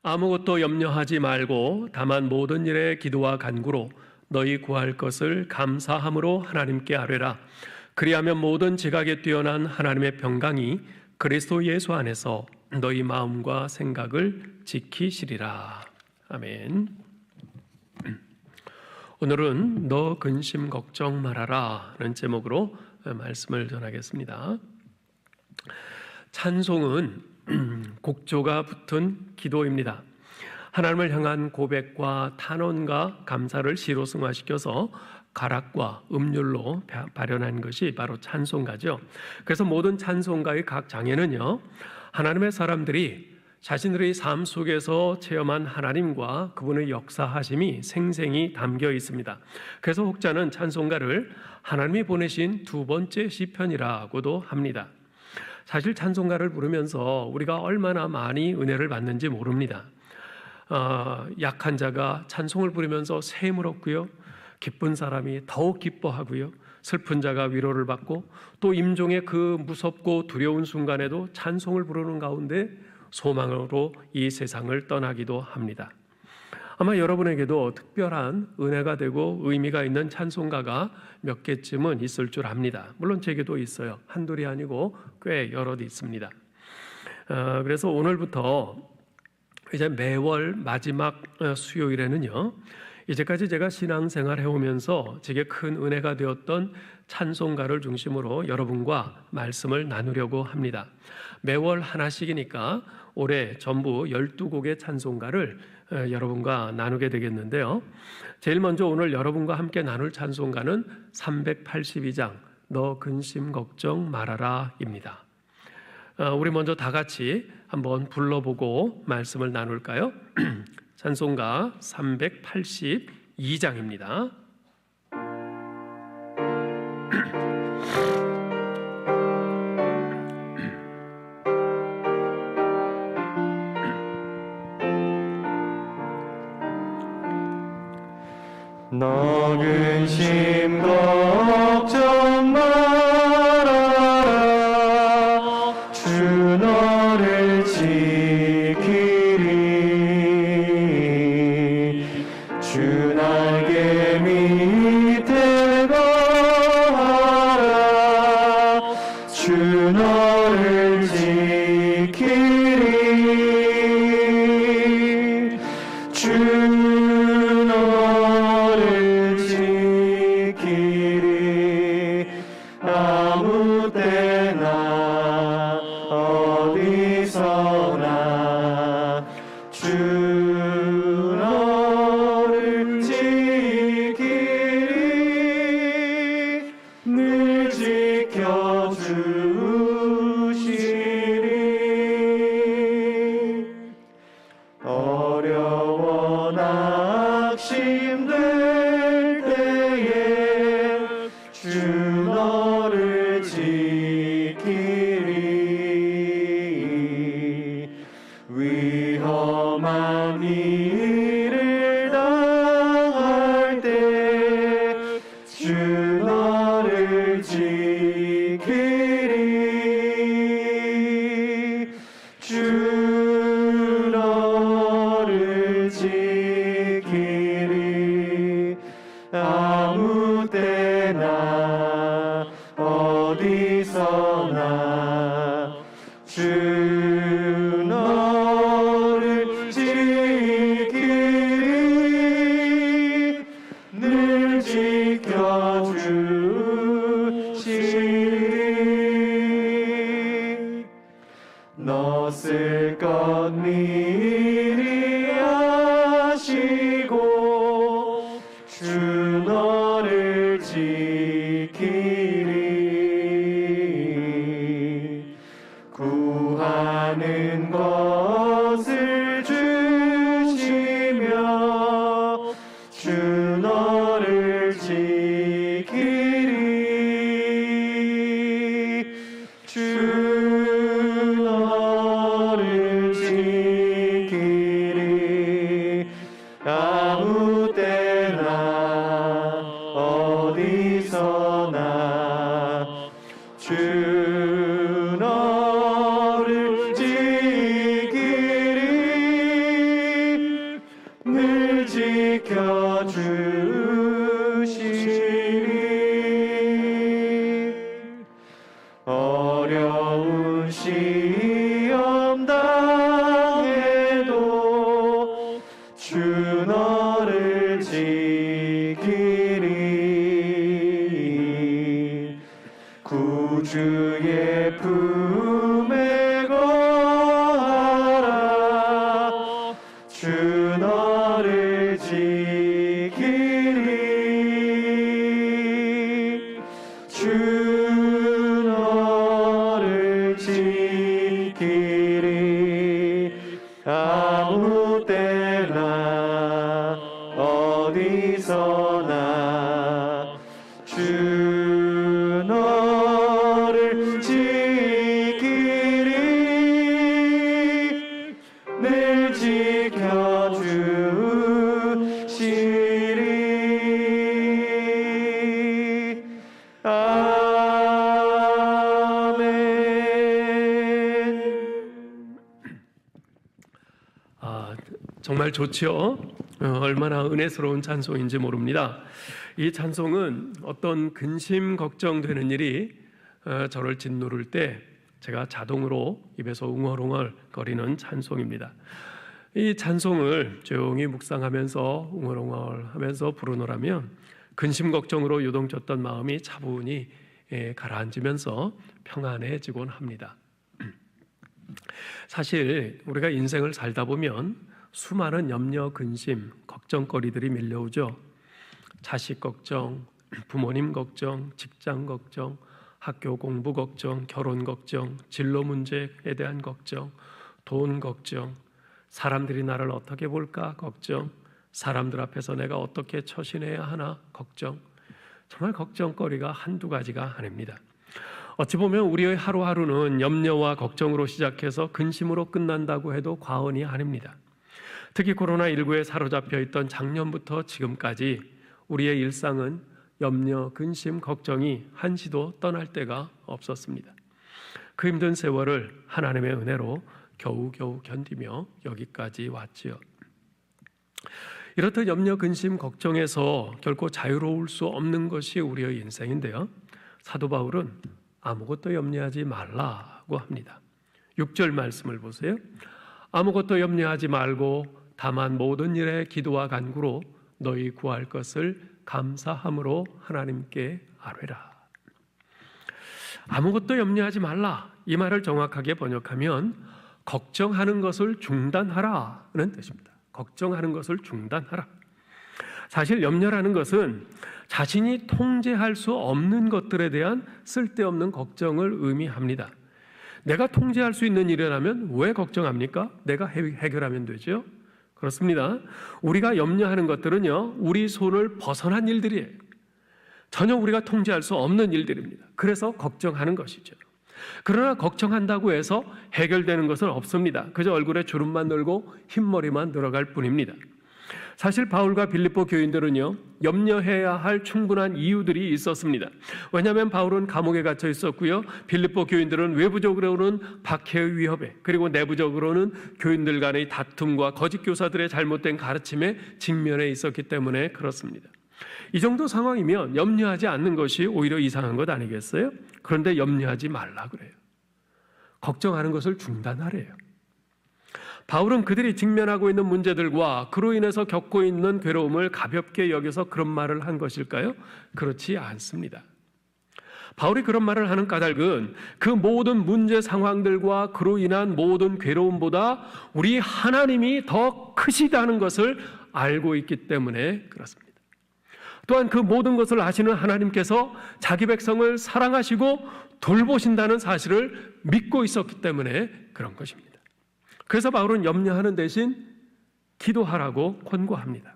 아무것도 염려하지 말고 다만 모든 일에 기도와 간구로 너희 구할 것을 감사함으로 하나님께 아뢰라. 그리하면 모든 지각에 뛰어난 하나님의 평강이 그리스도 예수 안에서 너희 마음과 생각을 지키시리라. 아멘. 오늘은 너 근심 걱정 말아라 라는 제목으로 말씀을 전하겠습니다. 찬송은 곡조가 붙은 기도입니다. 하나님을 향한 고백과 탄원과 감사를 시로 승화시켜서 가락과 음률로 발현한 것이 바로 찬송가죠. 그래서 모든 찬송가의 각 장에는요, 하나님의 사람들이 자신들의 삶 속에서 체험한 하나님과 그분의 역사하심이 생생히 담겨 있습니다. 그래서 혹자는 찬송가를 하나님이 보내신 두 번째 시편이라고도 합니다. 사실 찬송가를 부르면서 우리가 얼마나 많이 은혜를 받는지 모릅니다. 약한 자가 찬송을 부르면서 샘을 얻고요, 기쁜 사람이 더욱 기뻐하고요, 슬픈 자가 위로를 받고, 또 임종의 그 무섭고 두려운 순간에도 찬송을 부르는 가운데 소망으로 이 세상을 떠나기도 합니다. 아마 여러분에게도 특별한 은혜가 되고 의미가 있는 찬송가가 몇 개쯤은 있을 줄 압니다. 물론 제게도 있어요. 한둘이 아니고 꽤 여럿 있습니다. 그래서 오늘부터 이제 매월 마지막 수요일에는요, 이제까지 제가 신앙생활 해오면서 제게 큰 은혜가 되었던 찬송가를 중심으로 여러분과 말씀을 나누려고 합니다. 매월 하나씩이니까 올해 전부 12곡의 찬송가를 여러분과 나누게 되겠는데요. 제일 먼저 오늘 여러분과 함께 나눌 찬송가는 382장 너 근심 걱정 말아라 입니다. 우리 먼저 다 같이 한번 불러보고 말씀을 나눌까요? 찬송가 382장입니다. 너 근심 걱정 말아라. 주 너를 지키리. 주 날개 밑에 거하라. 주 너를 지키리. 주 아무 때나 어디서나 주 너를 지키리. 늘 지켜주시리. 어려워 낙심될 때에 주 너를 지키리. 위험한 일을 당할 때 주 너를 지키리. 주 너를 지키리. 아무 때나 어디서나 주 너를 지키리. 늘 지켜주시리. 너 쓸 것 미리 아시고 주 너를 지키리. 구하는 것을 주시며 주 너를 지키리. 주 너를 지키리. 지켜주시니 어려운 시험 당해도 주 너를 지키리 구주의 품에 거하라 주 너를 지키리 주 너를 지키리 아무 때나 어디서나 주 너를 지키리 늘 지켜주시리 아멘. 정말 좋지요. 얼마나 은혜스러운 찬송인지 모릅니다. 이 찬송은 어떤 근심 걱정되는 일이 저를 짓누를 때 제가 자동으로 입에서 웅얼웅얼 거리는 찬송입니다. 이 찬송을 조용히 묵상하면서 웅얼웅얼 하면서 부르노라면 근심 걱정으로 요동쳤던 마음이 차분히 가라앉으면서 평안해지곤 합니다. 사실 우리가 인생을 살다 보면 수많은 염려, 근심, 걱정거리들이 밀려오죠. 자식 걱정, 부모님 걱정, 직장 걱정, 학교 공부 걱정, 결혼 걱정, 진로 문제에 대한 걱정, 돈 걱정, 사람들이 나를 어떻게 볼까 걱정, 사람들 앞에서 내가 어떻게 처신해야 하나 걱정. 정말 걱정거리가 한두 가지가 아닙니다. 어찌 보면 우리의 하루하루는 염려와 걱정으로 시작해서 근심으로 끝난다고 해도 과언이 아닙니다. 특히 코로나19에 사로잡혀 있던 작년부터 지금까지 우리의 일상은 염려, 근심, 걱정이 한시도 떠날 때가 없었습니다. 그 힘든 세월을 하나님의 은혜로 겨우겨우 견디며 여기까지 왔지요. 이렇듯 염려, 근심, 걱정에서 결코 자유로울 수 없는 것이 우리의 인생인데요. 사도 바울은 아무것도 염려하지 말라고 합니다. 6절 말씀을 보세요. 아무것도 염려하지 말고 다만 모든 일에 기도와 간구로 너희 구할 것을 감사함으로 하나님께 아뢰라. 아무것도 염려하지 말라. 이 말을 정확하게 번역하면 걱정하는 것을 중단하라는 뜻입니다. 걱정하는 것을 중단하라. 사실 염려라는 것은 자신이 통제할 수 없는 것들에 대한 쓸데없는 걱정을 의미합니다. 내가 통제할 수 있는 일이라면 왜 걱정합니까? 내가 해결하면 되죠. 그렇습니다. 우리가 염려하는 것들은요, 우리 손을 벗어난 일들이에요. 전혀 우리가 통제할 수 없는 일들입니다. 그래서 걱정하는 것이죠. 그러나 걱정한다고 해서 해결되는 것은 없습니다. 그저 얼굴에 주름만 늘고 흰머리만 늘어갈 뿐입니다. 사실 바울과 빌립보 교인들은요, 염려해야 할 충분한 이유들이 있었습니다. 왜냐하면 바울은 감옥에 갇혀 있었고요, 빌립보 교인들은 외부적으로는 박해의 위협에, 그리고 내부적으로는 교인들 간의 다툼과 거짓 교사들의 잘못된 가르침에 직면해 있었기 때문에 그렇습니다. 이 정도 상황이면 염려하지 않는 것이 오히려 이상한 것 아니겠어요? 그런데 염려하지 말라 그래요. 걱정하는 것을 중단하래요. 바울은 그들이 직면하고 있는 문제들과 그로 인해서 겪고 있는 괴로움을 가볍게 여겨서 그런 말을 한 것일까요? 그렇지 않습니다. 바울이 그런 말을 하는 까닭은 그 모든 문제 상황들과 그로 인한 모든 괴로움보다 우리 하나님이 더 크시다는 것을 알고 있기 때문에 그렇습니다. 또한 그 모든 것을 아시는 하나님께서 자기 백성을 사랑하시고 돌보신다는 사실을 믿고 있었기 때문에 그런 것입니다. 그래서 바울은 염려하는 대신 기도하라고 권고합니다.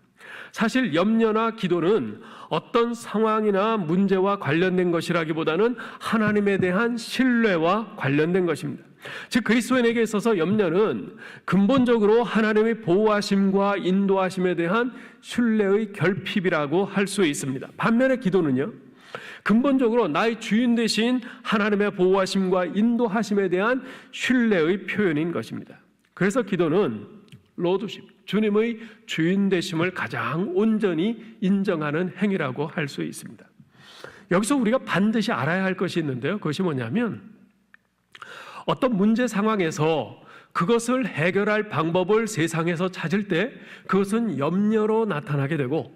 사실 염려나 기도는 어떤 상황이나 문제와 관련된 것이라기보다는 하나님에 대한 신뢰와 관련된 것입니다. 즉 그리스도인에게 있어서 염려는 근본적으로 하나님의 보호하심과 인도하심에 대한 신뢰의 결핍이라고 할 수 있습니다. 반면에 기도는요, 근본적으로 나의 주인 되신 하나님의 보호하심과 인도하심에 대한 신뢰의 표현인 것입니다. 그래서 기도는 로드십, 주님의 주인 되심을 가장 온전히 인정하는 행위라고 할 수 있습니다. 여기서 우리가 반드시 알아야 할 것이 있는데요. 그것이 뭐냐면 어떤 문제 상황에서 그것을 해결할 방법을 세상에서 찾을 때 그것은 염려로 나타나게 되고,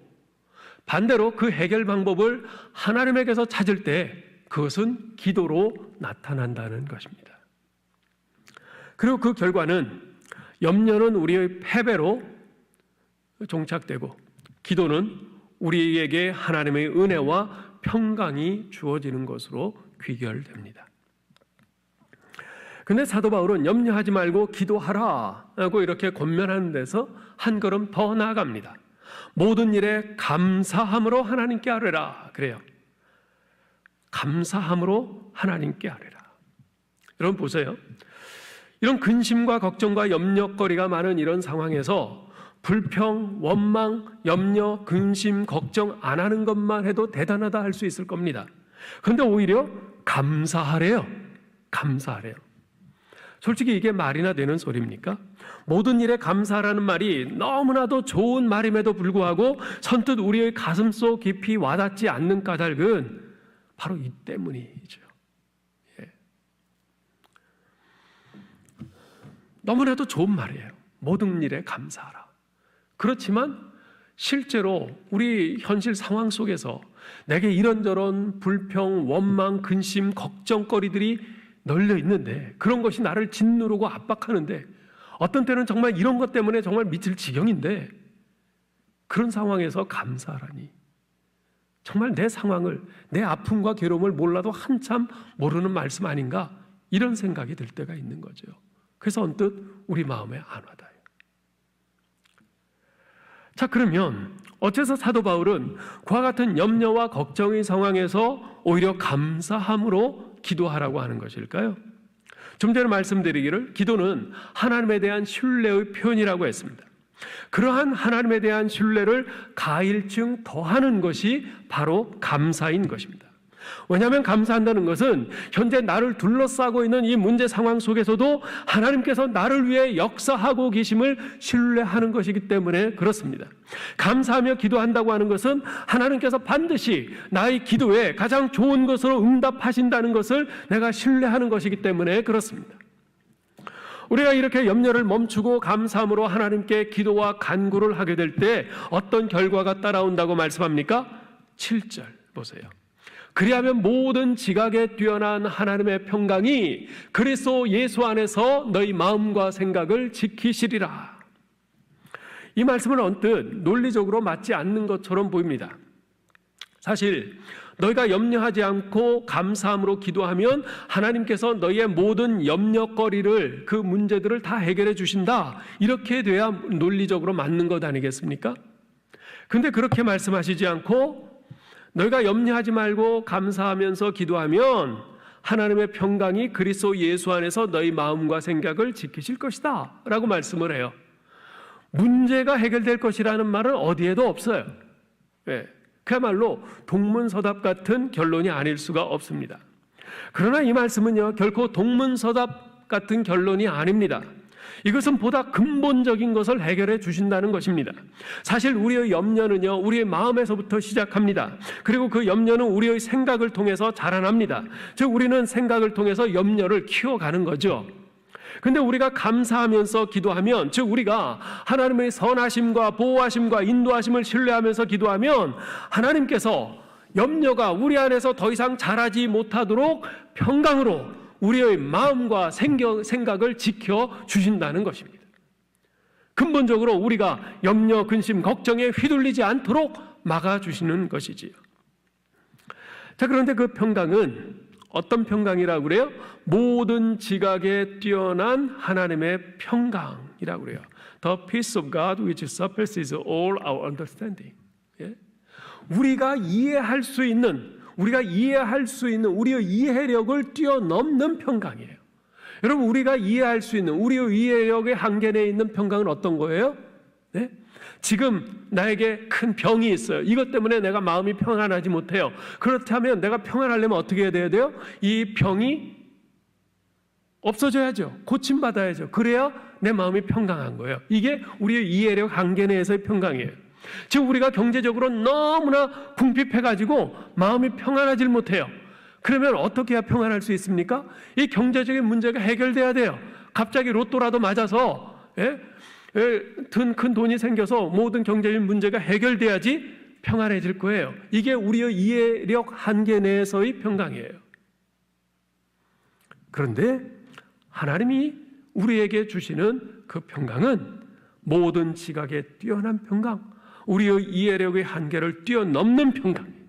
반대로 그 해결 방법을 하나님에게서 찾을 때 그것은 기도로 나타난다는 것입니다. 그리고 그 결과는 염려는 우리의 패배로 종착되고, 기도는 우리에게 하나님의 은혜와 평강이 주어지는 것으로 귀결됩니다. 근데 사도 바울은 염려하지 말고 기도하라 하고 이렇게 권면하는 데서 한 걸음 더 나아갑니다. 모든 일에 감사함으로 하나님께 아뢰라 그래요. 감사함으로 하나님께 아뢰라. 여러분 보세요. 이런 근심과 걱정과 염려거리가 많은 이런 상황에서 불평, 원망, 염려, 근심, 걱정 안 하는 것만 해도 대단하다 할 수 있을 겁니다. 그런데 오히려 감사하래요. 감사하래요. 솔직히 이게 말이나 되는 소리입니까? 모든 일에 감사하라는 말이 너무나도 좋은 말임에도 불구하고 선뜻 우리의 가슴속 깊이 와닿지 않는 까닭은 바로 이 때문이죠. 예. 너무나도 좋은 말이에요. 모든 일에 감사하라. 그렇지만 실제로 우리 현실 상황 속에서 내게 이런저런 불평, 원망, 근심, 걱정거리들이 널려 있는데, 그런 것이 나를 짓누르고 압박하는데, 어떤 때는 정말 이런 것 때문에 정말 미칠 지경인데, 그런 상황에서 감사하라니, 정말 내 상황을, 내 아픔과 괴로움을 몰라도 한참 모르는 말씀 아닌가, 이런 생각이 들 때가 있는 거죠. 그래서 언뜻 우리 마음에 안 와닿아요. 자, 그러면 어째서 사도 바울은 그와 같은 염려와 걱정의 상황에서 오히려 감사함으로 기도하라고 하는 것일까요? 좀 전에 말씀드리기를 기도는 하나님에 대한 신뢰의 표현이라고 했습니다. 그러한 하나님에 대한 신뢰를 가일층 더하는 것이 바로 감사인 것입니다. 왜냐하면 감사한다는 것은 현재 나를 둘러싸고 있는 이 문제 상황 속에서도 하나님께서 나를 위해 역사하고 계심을 신뢰하는 것이기 때문에 그렇습니다. 감사하며 기도한다고 하는 것은 하나님께서 반드시 나의 기도에 가장 좋은 것으로 응답하신다는 것을 내가 신뢰하는 것이기 때문에 그렇습니다. 우리가 이렇게 염려를 멈추고 감사함으로 하나님께 기도와 간구를 하게 될 때 어떤 결과가 따라온다고 말씀합니까? 7절 보세요. 그리하면 모든 지각에 뛰어난 하나님의 평강이 그리스도 예수 안에서 너희 마음과 생각을 지키시리라. 이 말씀은 언뜻 논리적으로 맞지 않는 것처럼 보입니다. 사실 너희가 염려하지 않고 감사함으로 기도하면 하나님께서 너희의 모든 염려거리를, 그 문제들을 다 해결해 주신다, 이렇게 돼야 논리적으로 맞는 것 아니겠습니까? 근데 그렇게 말씀하시지 않고 너희가 염려하지 말고 감사하면서 기도하면 하나님의 평강이 그리스도 예수 안에서 너희 마음과 생각을 지키실 것이다 라고 말씀을 해요. 문제가 해결될 것이라는 말은 어디에도 없어요. 예, 그야말로 동문서답 같은 결론이 아닐 수가 없습니다. 그러나 이 말씀은요, 결코 동문서답 같은 결론이 아닙니다. 이것은 보다 근본적인 것을 해결해 주신다는 것입니다. 사실 우리의 염려는요, 우리의 마음에서부터 시작합니다. 그리고 그 염려는 우리의 생각을 통해서 자라납니다. 즉 우리는 생각을 통해서 염려를 키워가는 거죠. 근데 우리가 감사하면서 기도하면, 즉 우리가 하나님의 선하심과 보호하심과 인도하심을 신뢰하면서 기도하면 하나님께서 염려가 우리 안에서 더 이상 자라지 못하도록 평강으로 우리의 마음과 생각을 지켜주신다는 것입니다. 근본적으로 우리가 염려, 근심, 걱정에 휘둘리지 않도록 막아주시는 것이지요. 자, 그런데 그 평강은 어떤 평강이라고 그래요? 모든 지각에 뛰어난 하나님의 평강이라고 그래요. The peace of God which surpasses all our understanding. 예? 우리가 이해할 수 있는 우리의 이해력을 뛰어넘는 평강이에요. 여러분, 우리가 이해할 수 있는 우리의 이해력의 한계 내에 있는 평강은 어떤 거예요? 네? 지금 나에게 큰 병이 있어요. 이것 때문에 내가 마음이 평안하지 못해요. 그렇다면 내가 평안하려면 어떻게 해야 돼요? 이 병이 없어져야죠. 고침받아야죠. 그래야 내 마음이 평강한 거예요. 이게 우리의 이해력 한계 내에서의 평강이에요. 지금 우리가 경제적으로 너무나 궁핍해가지고 마음이 평안하질 못해요. 그러면 어떻게 해야 평안할 수 있습니까? 이 경제적인 문제가 해결돼야 돼요. 갑자기 로또라도 맞아서 큰 돈이 생겨서 모든 경제적인 문제가 해결돼야지 평안해질 거예요. 이게 우리의 이해력 한계 내에서의 평강이에요. 그런데 하나님이 우리에게 주시는 그 평강은 모든 지각에 뛰어난 평강, 우리의 이해력의 한계를 뛰어넘는 평강이에요.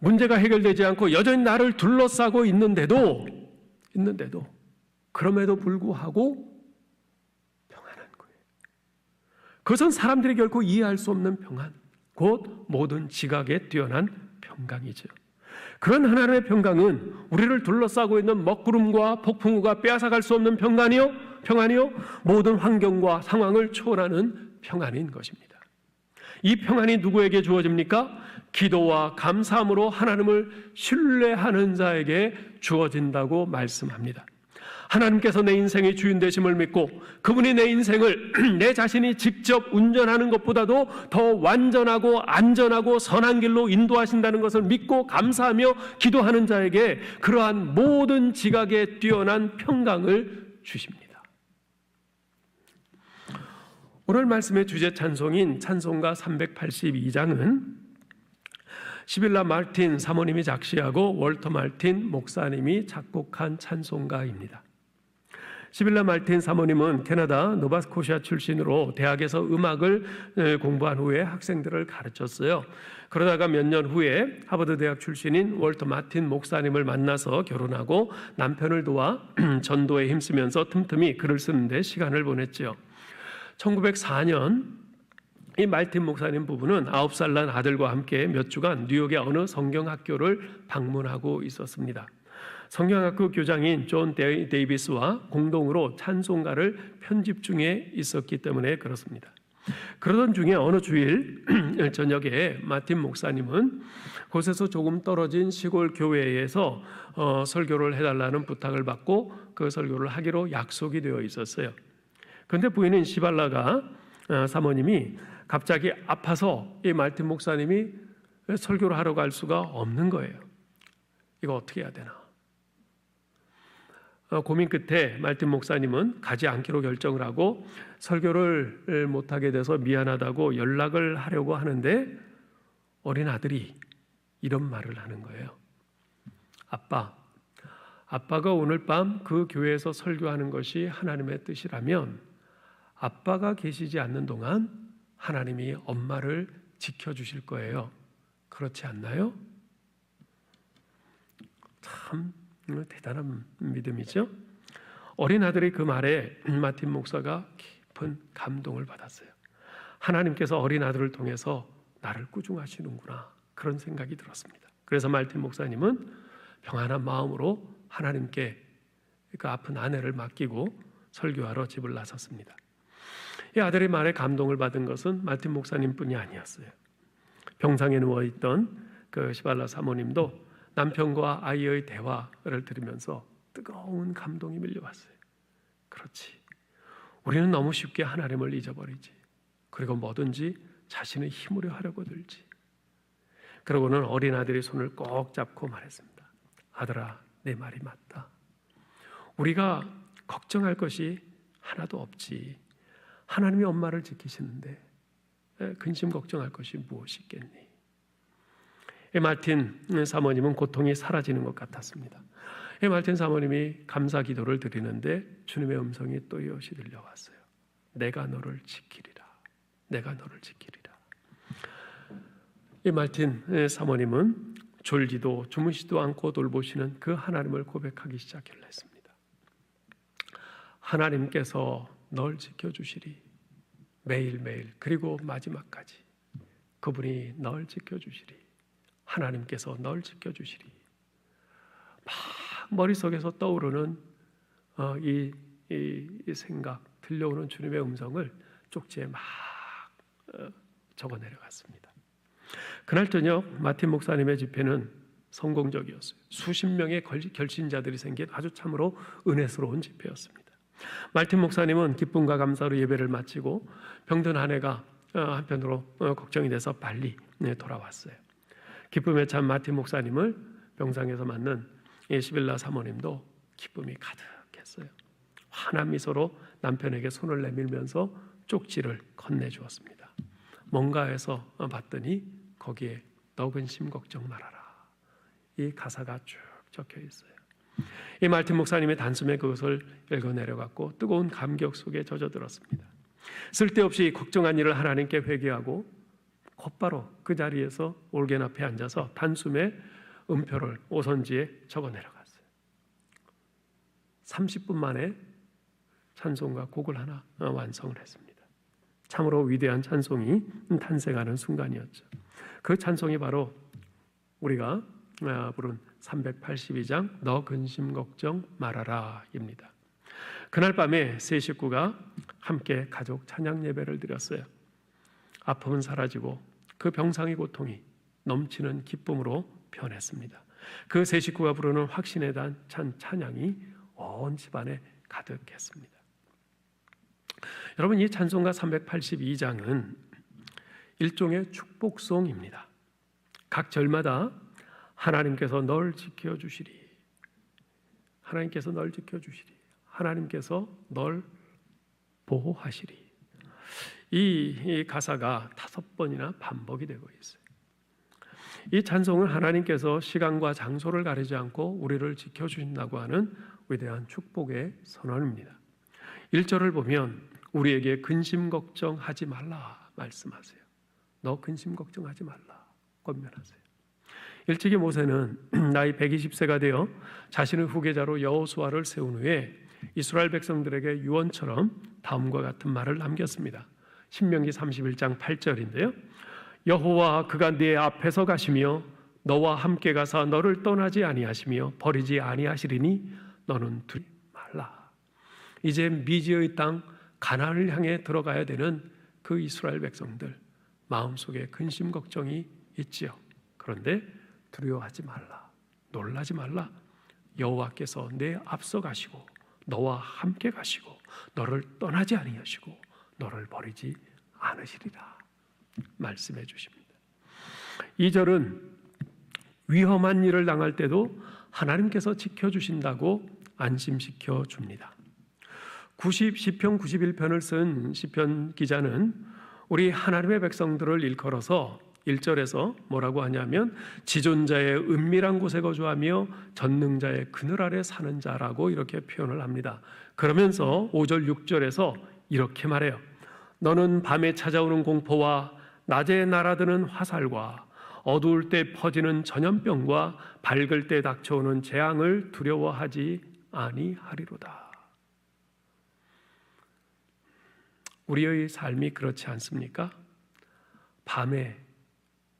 문제가 해결되지 않고 여전히 나를 둘러싸고 있는데도 그럼에도 불구하고 평안한 거예요. 그것은 사람들이 결코 이해할 수 없는 평안, 곧 모든 지각에 뛰어난 평강이죠. 그런 하나님의 평강은 우리를 둘러싸고 있는 먹구름과 폭풍우가 빼앗아갈 수 없는 평안이요, 모든 환경과 상황을 초월하는 평안인 것입니다. 이 평안이 누구에게 주어집니까? 기도와 감사함으로 하나님을 신뢰하는 자에게 주어진다고 말씀합니다. 하나님께서 내 인생의 주인 되심을 믿고 그분이 내 인생을 내 자신이 직접 운전하는 것보다도 더 완전하고 안전하고 선한 길로 인도하신다는 것을 믿고 감사하며 기도하는 자에게 그러한 모든 지각에 뛰어난 평강을 주십니다. 오늘 말씀의 주제 찬송인 찬송가 382장은 시빌라 말틴 사모님이 작시하고 월터 말틴 목사님이 작곡한 찬송가입니다. 시빌라 말틴 사모님은 캐나다 노바스코시아 출신으로 대학에서 음악을 공부한 후에 학생들을 가르쳤어요. 그러다가 몇 년 후에 하버드 대학 출신인 월터 마틴 목사님을 만나서 결혼하고 남편을 도와 전도에 힘쓰면서 틈틈이 글을 쓰는데 시간을 보냈죠. 1904년 이 말틴 목사님 부부는 9살 난 아들과 함께 몇 주간 뉴욕의 어느 성경학교를 방문하고 있었습니다. 성경학교 교장인 존 데이비스와 공동으로 찬송가를 편집 중에 있었기 때문에 그렇습니다. 그러던 중에 어느 주일 저녁에 마틴 목사님은 곳에서 조금 떨어진 시골 교회에서 설교를 해달라는 부탁을 받고 그 설교를 하기로 약속이 되어 있었어요. 그런데 부인인 시발라가 사모님이 갑자기 아파서 이 말틴 목사님이 설교를 하러 갈 수가 없는 거예요. 이거 어떻게 해야 되나? 고민 끝에 말틴 목사님은 가지 않기로 결정을 하고 설교를 못하게 돼서 미안하다고 연락을 하려고 하는데 어린 아들이 이런 말을 하는 거예요. 아빠가 오늘 밤 그 교회에서 설교하는 것이 하나님의 뜻이라면 아빠가 계시지 않는 동안 하나님이 엄마를 지켜주실 거예요. 그렇지 않나요? 참 대단한 믿음이죠. 어린 아들의 그 말에 마틴 목사가 깊은 감동을 받았어요. 하나님께서 어린 아들을 통해서 나를 꾸중하시는구나, 그런 생각이 들었습니다. 그래서 마틴 목사님은 평안한 마음으로 하나님께 그 아픈 아내를 맡기고 설교하러 집을 나섰습니다. 이 아들의 말에 감동을 받은 것은 마틴 목사님뿐이 아니었어요. 병상에 누워있던 그 시발라 사모님도 남편과 아이의 대화를 들으면서 뜨거운 감동이 밀려왔어요. 그렇지, 우리는 너무 쉽게 하나님을 잊어버리지. 그리고 뭐든지 자신의 힘으로 하려고 들지. 그러고는 어린 아들의 손을 꼭 잡고 말했습니다. 아들아, 내 말이 맞다. 우리가 걱정할 것이 하나도 없지. 하나님이 엄마를 지키시는데 근심 걱정할 것이 무엇이 있겠니? 마틴 사모님은 고통이 사라지는 것 같았습니다. 마틴 사모님이 감사 기도를 드리는데 주님의 음성이 또 이어시 들려왔어요. 내가 너를 지키리라. 내가 너를 지키리라. 마틴 사모님은 졸지도 주무시도 않고 돌보시는 그 하나님을 고백하기 시작했습니다. 하나님께서 널 지켜주시리. 매일매일, 그리고 마지막까지 그분이 널 지켜주시리. 하나님께서 널 지켜주시리. 막 머릿속에서 떠오르는 이 생각, 들려오는 주님의 음성을 쪽지에 막 적어 내려갔습니다. 그날 저녁 마틴 목사님의 집에는 성공적이었어요. 수십 명의 결신자들이 생긴 아주 참으로 은혜스러운 집회였습니다. 말틴 목사님은 기쁨과 감사로 예배를 마치고 병든 아내가 한편으로 걱정이 돼서 빨리 돌아왔어요. 기쁨에 찬 마틴 목사님을 병상에서 맞는 시빌라 사모님도 기쁨이 가득했어요. 환한 미소로 남편에게 손을 내밀면서 쪽지를 건네주었습니다. 뭔가 해서 봤더니 거기에 너 근심 걱정 말아라, 이 가사가 쭉 적혀 있어요. 이 말틴 목사님의 단숨에 그것을 읽어내려갔고 뜨거운 감격 속에 젖어들었습니다. 쓸데없이 걱정한 일을 하나님께 회개하고 곧바로 그 자리에서 올겐 앞에 앉아서 단숨에 음표를 오선지에 적어 내려갔어요. 30분 만에 찬송과 곡을 하나 완성을 했습니다. 참으로 위대한 찬송이 탄생하는 순간이었죠. 그 찬송이 바로 우리가 부른 382장 너 근심 걱정 말아라 입니다. 그날 밤에 세 식구가 함께 가족 찬양 예배를 드렸어요. 아픔은 사라지고 그 병상의 고통이 넘치는 기쁨으로 변했습니다. 그 세 식구가 부르는 확신에 대한 찬양이 온 집안에 가득했습니다. 여러분, 이 찬송가 382장은 일종의 축복송입니다. 각 절마다 하나님께서 널 지켜주시리, 하나님께서 널 지켜주시리, 하나님께서 널 보호하시리, 이 가사가 5번이나 반복이 되고 있어요. 이 찬송은 하나님께서 시간과 장소를 가리지 않고 우리를 지켜주신다고 하는 위대한 축복의 선언입니다. 1절을 보면 우리에게 근심 걱정하지 말라 말씀하세요. 너 근심 걱정하지 말라 권면하세요. 일찍이 모세는 나이 120세가 되어 자신의 후계자로 여호수아를 세운 후에 이스라엘 백성들에게 유언처럼 다음과 같은 말을 남겼습니다. 신명기 31장 8절인데요. 여호와 그가 네 앞에서 가시며 너와 함께 가사 너를 떠나지 아니하시며 버리지 아니하시리니 너는 두려워 말라. 이제 미지의 땅 가나안을 향해 들어가야 되는 그 이스라엘 백성들 마음속에 근심 걱정이 있지요. 그런데 두려워하지 말라, 놀라지 말라. 여호와께서 내 앞서 가시고 너와 함께 가시고 너를 떠나지 아니하시고 너를 버리지 않으시리라 말씀해 주십니다. 2절은 위험한 일을 당할 때도 하나님께서 지켜주신다고 안심시켜 줍니다. 시편 91편을 쓴 시편 기자는 우리 하나님의 백성들을 일컬어서 1절에서 뭐라고 하냐면 지존자의 은밀한 곳에 거주하며 전능자의 그늘 아래 사는 자라고 이렇게 표현을 합니다. 그러면서 5절 6절에서 이렇게 말해요. 너는 밤에 찾아오는 공포와 낮에 날아드는 화살과 어두울 때 퍼지는 전염병과 밝을 때 닥쳐오는 재앙을 두려워하지 아니하리로다. 우리의 삶이 그렇지 않습니까? 밤에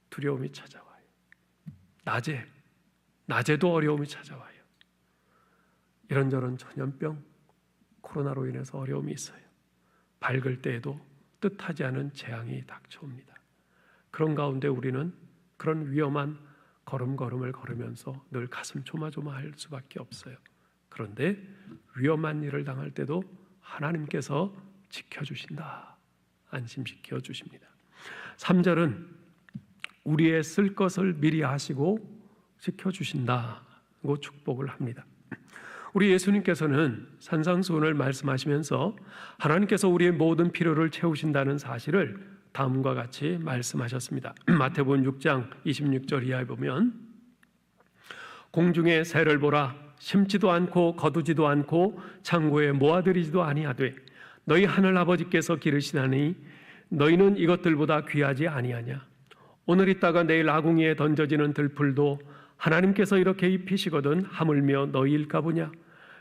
두려움이 찾아와요. 낮에도 어려움이 찾아와요. 이런저런 전염병, 코로나로 인해서 어려움이 있어요. 밝을 때에도 뜻하지 않은 재앙이 닥쳐옵니다. 그런 가운데 우리는 그런 위험한 걸음걸음을 걸으면서 늘 가슴 조마조마할 수밖에 없어요. 그런데 위험한 일을 당할 때도 하나님께서 지켜주신다, 안심시켜 주십니다. 3절은 우리의 쓸 것을 미리 아시고 지켜주신다고 축복을 합니다. 우리 예수님께서는 산상수훈을 말씀하시면서 하나님께서 우리의 모든 필요를 채우신다는 사실을 다음과 같이 말씀하셨습니다. 마태복음 6장 26절 이하에 보면 공중의 새를 보라, 심지도 않고 거두지도 않고 창고에 모아들이지도 아니하되 너희 하늘 아버지께서 기르시나니 너희는 이것들보다 귀하지 아니하냐. 오늘 있다가 내일 아궁이에 던져지는 들풀도 하나님께서 이렇게 입히시거든 하물며 너희일까 보냐.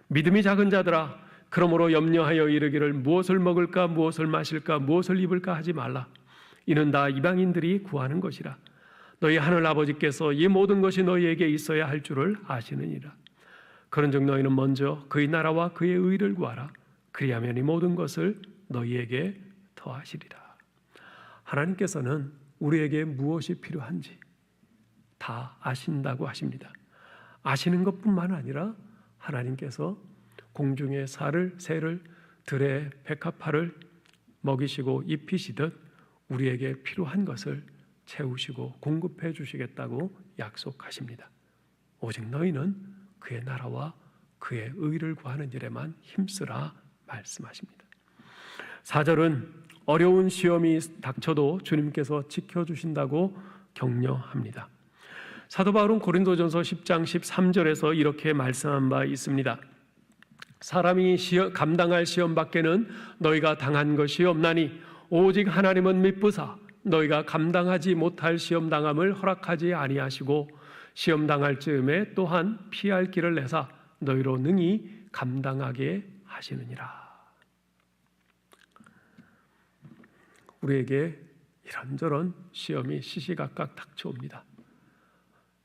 믿음이 작은 자들아, 그러므로 염려하여 이르기를 무엇을 먹을까 무엇을 마실까 무엇을 입을까 하지 말라. 이는 다 이방인들이 구하는 것이라. 너희 하늘 아버지께서 이 모든 것이 너희에게 있어야 할 줄을 아시느니라. 그런즉 너희는 먼저 그의 나라와 그의 의를 구하라. 그리하면 이 모든 것을 너희에게 더하시리라. 하나님께서는 우리에게 무엇이 필요한지 다 아신다고 하십니다. 아시는 것뿐만 아니라 하나님께서 공중의 새를 들의 백합화를 먹이시고 입히시듯 우리에게 필요한 것을 채우시고 공급해 주시겠다고 약속하십니다. 오직 너희는 그의 나라와 그의 의를 구하는 일에만 힘쓰라 말씀하십니다. 4절은 어려운 시험이 닥쳐도 주님께서 지켜주신다고 격려합니다. 사도 바울은 고린도전서 10장 13절에서 이렇게 말씀한 바 있습니다. 사람이 감당할 시험 밖에는 너희가 당한 것이 없나니 오직 하나님은 미쁘사 너희가 감당하지 못할 시험 당함을 허락하지 아니하시고 시험 당할 즈음에 또한 피할 길을 내사 너희로 능히 감당하게 하시느니라. 우리에게 이런저런 시험이 시시각각 닥쳐옵니다.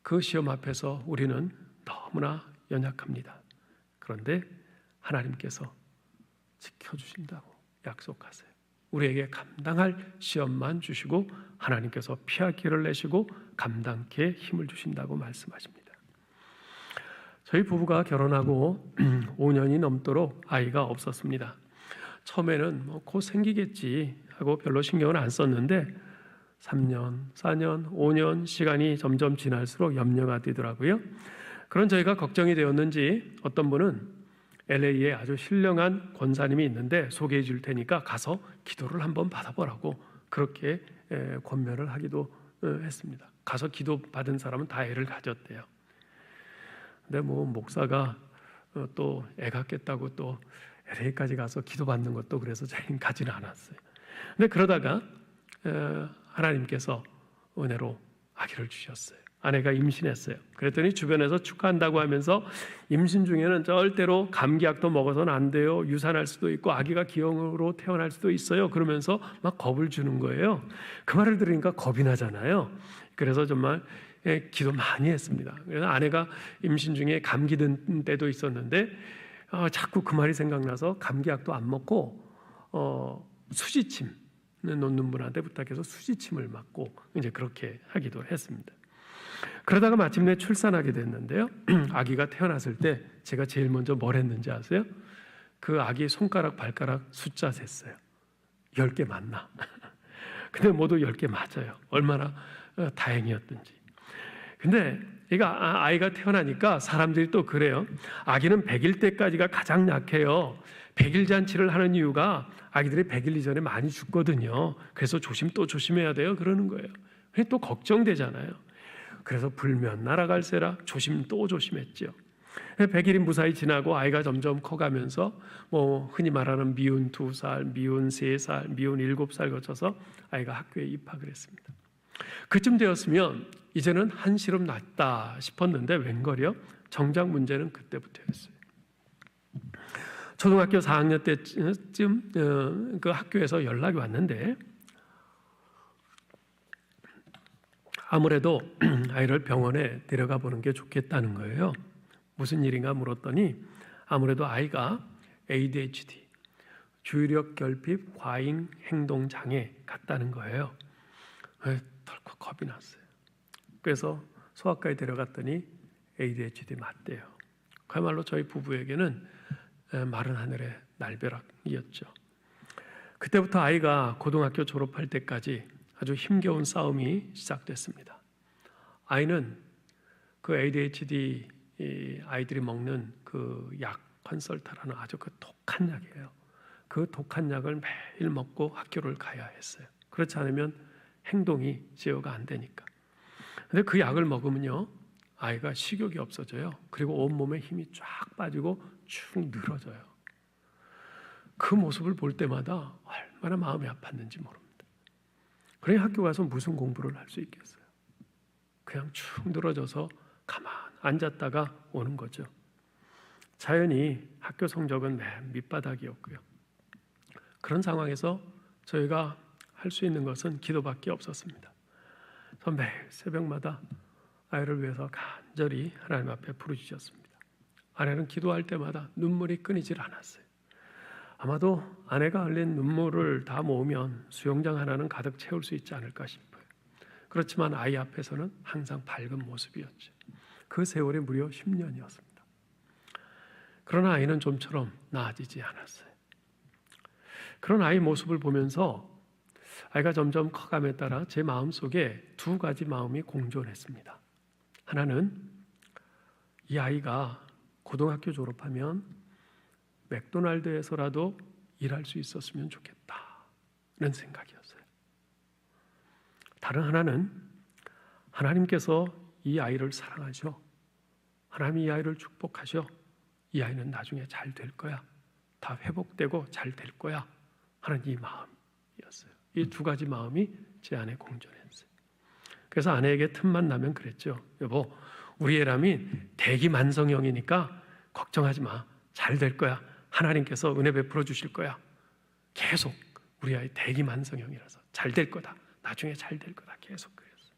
그 시험 앞에서 우리는 너무나 연약합니다. 그런데 하나님께서 지켜주신다고 약속하세요. 우리에게 감당할 시험만 주시고 하나님께서 피할 길을 내시고 감당케 힘을 주신다고 말씀하십니다. 저희 부부가 결혼하고 5년이 넘도록 아이가 없었습니다. 처음에는 곧 생기겠지 하고 별로 신경을 안 썼는데 3년, 4년, 5년 시간이 점점 지날수록 염려가 되더라고요. 그런 저희가 걱정이 되었는지 어떤 분은 LA에 아주 신령한 권사님이 있는데 소개해 줄 테니까 가서 기도를 한번 받아보라고 그렇게 권면을 하기도 했습니다. 가서 기도 받은 사람은 다 애를 가졌대요. 근데 뭐 목사가 또 애 갖겠다고 또 LA까지 가서 기도 받는 것도 그래서 저희는 가지는 않았어요. 근데 그러다가 하나님께서 은혜로 아기를 주셨어요. 아내가 임신했어요. 그랬더니 주변에서 축하한다고 하면서 임신 중에는 절대로 감기약도 먹어서는 안 돼요. 유산할 수도 있고 아기가 기형으로 태어날 수도 있어요. 그러면서 막 겁을 주는 거예요. 그 말을 들으니까 겁이 나잖아요. 그래서 정말 기도 많이 했습니다. 그래서 아내가 임신 중에 감기 든 때도 있었는데 자꾸 그 말이 생각나서 감기약도 안 먹고 수지침 놓는 분한테 부탁해서 수지침을 맞고 이제 그렇게 하기도 했습니다. 그러다가 마침내 출산하게 됐는데요. 아기가 태어났을 때 제가 제일 먼저 뭘 했는지 아세요? 그 아기 손가락 발가락 숫자 셌어요. 10개 맞나? 근데 모두 10개 맞아요. 얼마나 다행이었든지. 근데 아이가 태어나니까 사람들이 또 그래요. 아기는 100일 때까지가 가장 약해요. 100일 잔치를 하는 이유가 아기들이 100일 이전에 많이 죽거든요. 그래서 또 조심해야 돼요. 그러는 거예요. 또 걱정되잖아요. 그래서 불면 날아갈세라 또 조심했죠. 100일이 무사히 지나고 아이가 점점 커가면서 뭐 흔히 말하는 미운 2살, 미운 3살, 미운 7살 거쳐서 아이가 학교에 입학을 했습니다. 그쯤 되었으면 이제는 한시름 났다 싶었는데 웬걸요? 정작 문제는 그때부터였어요. 초등학교 4학년 때쯤 그 학교에서 연락이 왔는데 아무래도 아이를 병원에 데려가 보는 게 좋겠다는 거예요. 무슨 일인가 물었더니 아무래도 아이가 ADHD, 주의력 결핍 과잉 행동 장애 같다는 거예요. 덜컥 겁이 났어요. 그래서 소아과에 데려갔더니 ADHD 맞대요. 그야말로 저희 부부에게는 마른 하늘의 날벼락이었죠. 그때부터 아이가 고등학교 졸업할 때까지 아주 힘겨운 싸움이 시작됐습니다. 아이는 그 ADHD 아이들이 먹는 그 약 컨설타라는 아주 그 독한 약이에요. 그 독한 약을 매일 먹고 학교를 가야 했어요. 그렇지 않으면 행동이 제어가 안 되니까. 근데 그 약을 먹으면요, 아이가 식욕이 없어져요. 그리고 온몸에 힘이 쫙 빠지고 축 늘어져요. 그 모습을 볼 때마다 얼마나 마음이 아팠는지 모릅니다. 그래 학교 가서 무슨 공부를 할 수 있겠어요? 그냥 축 늘어져서 가만 앉았다가 오는 거죠. 자연히 학교 성적은 맨 밑바닥이었고요. 그런 상황에서 저희가 할 수 있는 것은 기도밖에 없었습니다. 그래서 매일 새벽마다 아이를 위해서 간절히 하나님 앞에 부르짖었습니다. 아내는 기도할 때마다 눈물이 끊이질 않았어요. 아마도 아내가 흘린 눈물을 다 모으면 수영장 하나는 가득 채울 수 있지 않을까 싶어요. 그렇지만 아이 앞에서는 항상 밝은 모습이었죠. 그 세월이 무려 10년이었습니다. 그러나 아이는 좀처럼 나아지지 않았어요. 그런 아이 모습을 보면서 아이가 점점 커감에 따라 제 마음속에 두 가지 마음이 공존했습니다. 하나는 이 아이가 고등학교 졸업하면 맥도날드에서라도 일할 수 있었으면 좋겠다는 생각이었어요. 다른 하나는 하나님께서 이 아이를 사랑하셔, 하나님이 이 아이를 축복하셔, 이 아이는 나중에 잘 될 거야, 다 회복되고 잘 될 거야 하는 이 마음이었어요. 이 두 가지 마음이 제 안에 공존했어요. 그래서 아내에게 틈만 나면 그랬죠. 여보, 우리 애람이 대기만성형이니까 걱정하지 마, 잘 될 거야, 하나님께서 은혜 베풀어 주실 거야. 계속 우리 아이 대기만성형이라서 잘 될 거다, 나중에 잘 될 거다, 계속 그랬어요.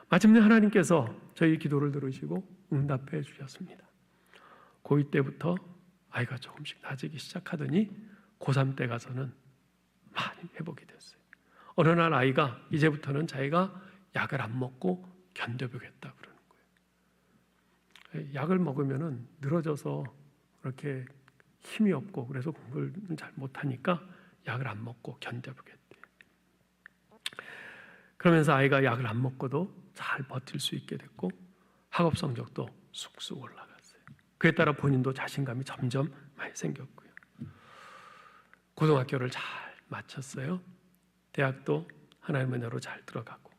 마침내 하나님께서 저희 기도를 들으시고 응답해 주셨습니다. 고2 때부터 아이가 조금씩 나아지기 시작하더니 고3 때 가서는 많이 회복이 됐어요. 어느 날 아이가 이제부터는 자기가 약을 안 먹고 견뎌보겠다 그러는 거예요. 약을 먹으면은 늘어져서 그렇게 힘이 없고 그래서 공부를 잘 못하니까 약을 안 먹고 견뎌보겠대요. 그러면서 아이가 약을 안 먹고도 잘 버틸 수 있게 됐고 학업 성적도 쑥쑥 올라갔어요. 그에 따라 본인도 자신감이 점점 많이 생겼고요. 고등학교를 잘 마쳤어요. 대학도 하나님의 은혜로 잘 들어가고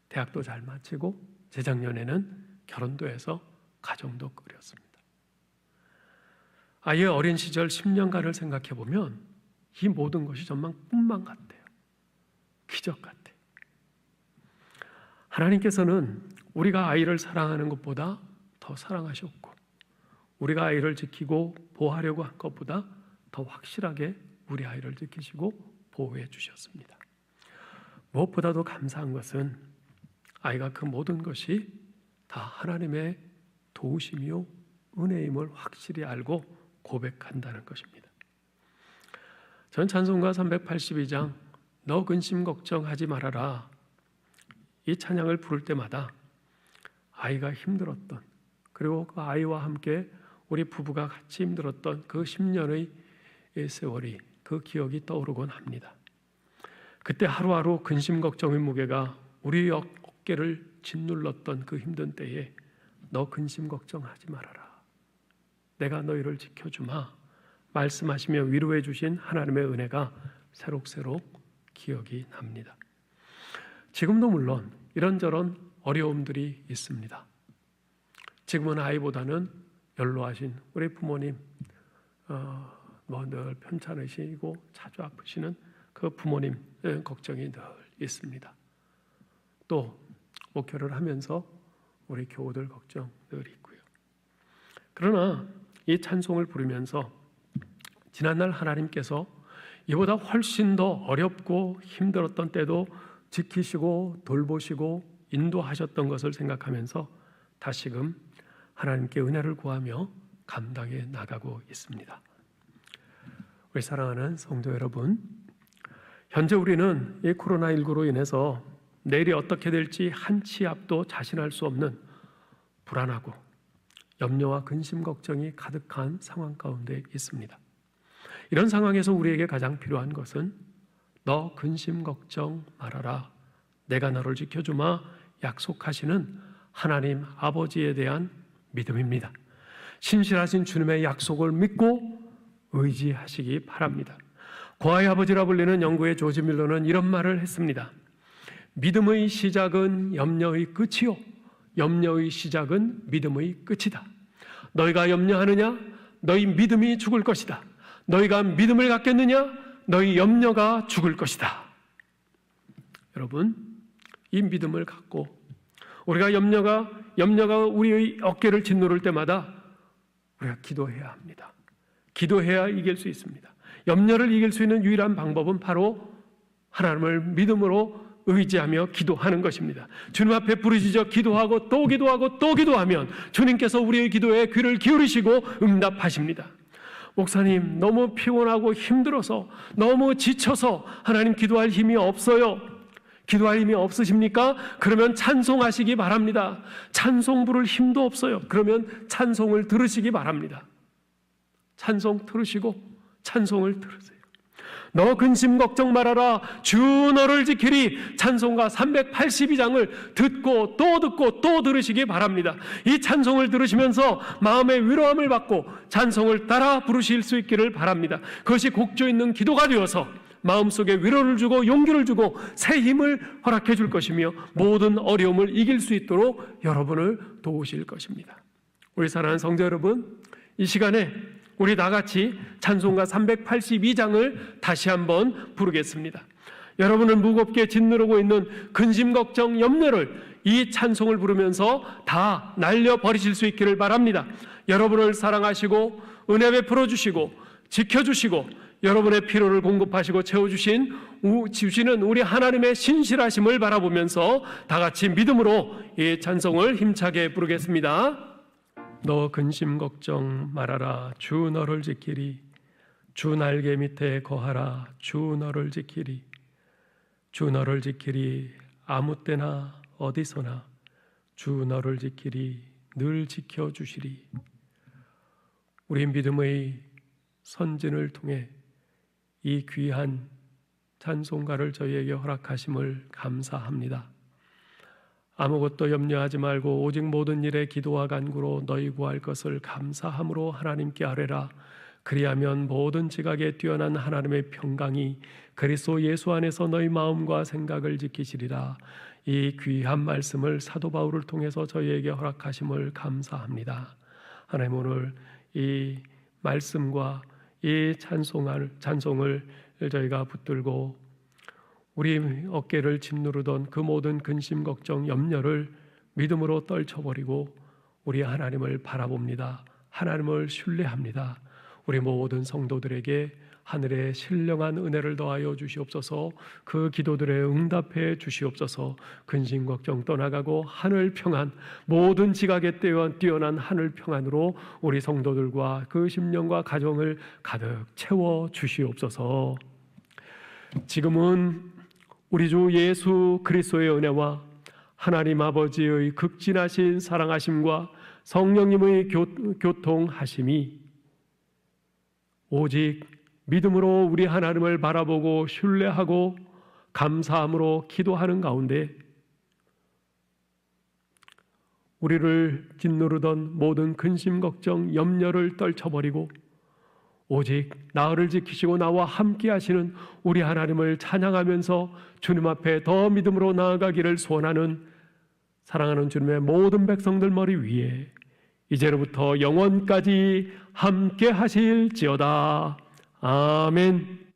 대학도 잘 마치고 재작년에는 결혼도 해서 가정도 꾸렸습니다. 아이의 어린 시절 10년간을 생각해 보면 이 모든 것이 정말 꿈만 같아요. 기적 같아요. 하나님께서는 우리가 아이를 사랑하는 것보다 더 사랑하셨고 우리가 아이를 지키고 보호하려고 한 것보다 더 확실하게 우리 아이를 지키시고 보호해 주셨습니다. 무엇보다도 감사한 것은 아이가 그 모든 것이 다 하나님의 도우심이요 은혜임을 확실히 알고 고백한다는 것입니다. 전 찬송가 382장 너 근심 걱정하지 말아라, 이 찬양을 부를 때마다 아이가 힘들었던, 그리고 그 아이와 함께 우리 부부가 같이 힘들었던 그 10년의 세월이, 그 기억이 떠오르곤 합니다. 그때 하루하루 근심 걱정의 무게가 우리 어깨를 짓눌렀던 그 힘든 때에 너 근심 걱정하지 말아라, 내가 너희를 지켜주마 말씀하시며 위로해 주신 하나님의 은혜가 새록새록 기억이 납니다. 지금도 물론 이런저런 어려움들이 있습니다. 지금은 아이보다는 연로하신 우리 부모님, 늘 편찮으시고 자주 아프시는 그 부모님 걱정이 늘 있습니다. 또 목회를 하면서 우리 교우들 걱정 늘 있고요. 그러나 이 찬송을 부르면서 지난날 하나님께서 이보다 훨씬 더 어렵고 힘들었던 때도 지키시고 돌보시고 인도하셨던 것을 생각하면서 다시금 하나님께 은혜를 구하며 감당해 나가고 있습니다. 우리 사랑하는 성도 여러분, 현재 우리는 이 코로나19로 인해서 내일이 어떻게 될지 한 치 앞도 자신할 수 없는 불안하고 염려와 근심 걱정이 가득한 상황 가운데 있습니다. 이런 상황에서 우리에게 가장 필요한 것은 너 근심 걱정 말아라, 내가 너를 지켜주마 약속하시는 하나님 아버지에 대한 믿음입니다. 신실하신 주님의 약속을 믿고 의지하시기 바랍니다. 고아의 아버지라 불리는 영국의 조지 밀러는 이런 말을 했습니다. 믿음의 시작은 염려의 끝이요 염려의 시작은 믿음의 끝이다. 너희가 염려하느냐? 너희 믿음이 죽을 것이다. 너희가 믿음을 갖겠느냐? 너희 염려가 죽을 것이다. 여러분, 이 믿음을 갖고 우리가 염려가 우리의 어깨를 짓누를 때마다 우리가 기도해야 합니다. 기도해야 이길 수 있습니다. 염려를 이길 수 있는 유일한 방법은 바로 하나님을 믿음으로 의지하며 기도하는 것입니다. 주님 앞에 부르짖어 기도하고 또 기도하고 또 기도하면 주님께서 우리의 기도에 귀를 기울이시고 응답하십니다. 목사님, 너무 피곤하고 힘들어서 너무 지쳐서 하나님 기도할 힘이 없어요. 기도할 힘이 없으십니까? 그러면 찬송하시기 바랍니다. 찬송 부를 힘도 없어요. 그러면 찬송을 들으시기 바랍니다. 찬송 들으시고 찬송을 들으세요. 너 근심 걱정 말아라, 주 너를 지키리. 찬송가 382장을 듣고 또 들으시기 바랍니다. 이 찬송을 들으시면서 마음의 위로함을 받고 찬송을 따라 부르실 수 있기를 바랍니다. 그것이 곡조 있는 기도가 되어서 마음속에 위로를 주고 용기를 주고 새 힘을 허락해 줄 것이며 모든 어려움을 이길 수 있도록 여러분을 도우실 것입니다. 우리 사랑하는 성도 여러분, 이 시간에 우리 다같이 찬송가 382장을 다시 한번 부르겠습니다. 여러분은 무겁게 짓누르고 있는 근심 걱정 염려를 이 찬송을 부르면서 다 날려버리실 수 있기를 바랍니다. 여러분을 사랑하시고 은혜 베풀어 주시고 지켜주시고 여러분의 필요를 공급하시고 채워주시는 우리 하나님의 신실하심을 바라보면서 다같이 믿음으로 이 찬송을 힘차게 부르겠습니다. 너 근심 걱정 말아라, 주 너를 지키리. 주 날개 밑에 거하라, 주 너를 지키리. 주 너를 지키리. 아무 때나 어디서나 주 너를 지키리. 늘 지켜주시리. 우리 믿음의 선진을 통해 이 귀한 찬송가를 저희에게 허락하심을 감사합니다. 아무것도 염려하지 말고 오직 모든 일에 기도와 간구로 너희 구할 것을 감사함으로 하나님께 아뢰라. 그리하면 모든 지각에 뛰어난 하나님의 평강이 그리스도 예수 안에서 너희 마음과 생각을 지키시리라. 이 귀한 말씀을 사도 바울을 통해서 저희에게 허락하심을 감사합니다. 하나님, 오늘 이 말씀과 이 찬송을 저희가 붙들고 우리 어깨를 짓누르던 그 모든 근심 걱정 염려를 믿음으로 떨쳐버리고 우리 하나님을 바라봅니다. 하나님을 신뢰합니다. 우리 모든 성도들에게 하늘의 신령한 은혜를 더하여 주시옵소서. 그 기도들에 응답해 주시옵소서. 근심 걱정 떠나가고 하늘 평안, 모든 지각에 뛰어난 하늘 평안으로 우리 성도들과 그 심령과 가정을 가득 채워 주시옵소서. 지금은 우리 주 예수 그리스도의 은혜와 하나님 아버지의 극진하신 사랑하심과 성령님의 교통하심이 오직 믿음으로 우리 하나님을 바라보고 신뢰하고 감사함으로 기도하는 가운데 우리를 짓누르던 모든 근심 걱정 염려를 떨쳐버리고 오직 나를 지키시고 나와 함께 하시는 우리 하나님을 찬양하면서 주님 앞에 더 믿음으로 나아가기를 소원하는 사랑하는 주님의 모든 백성들 머리 위에 이제로부터 영원까지 함께 하실지어다. 아멘.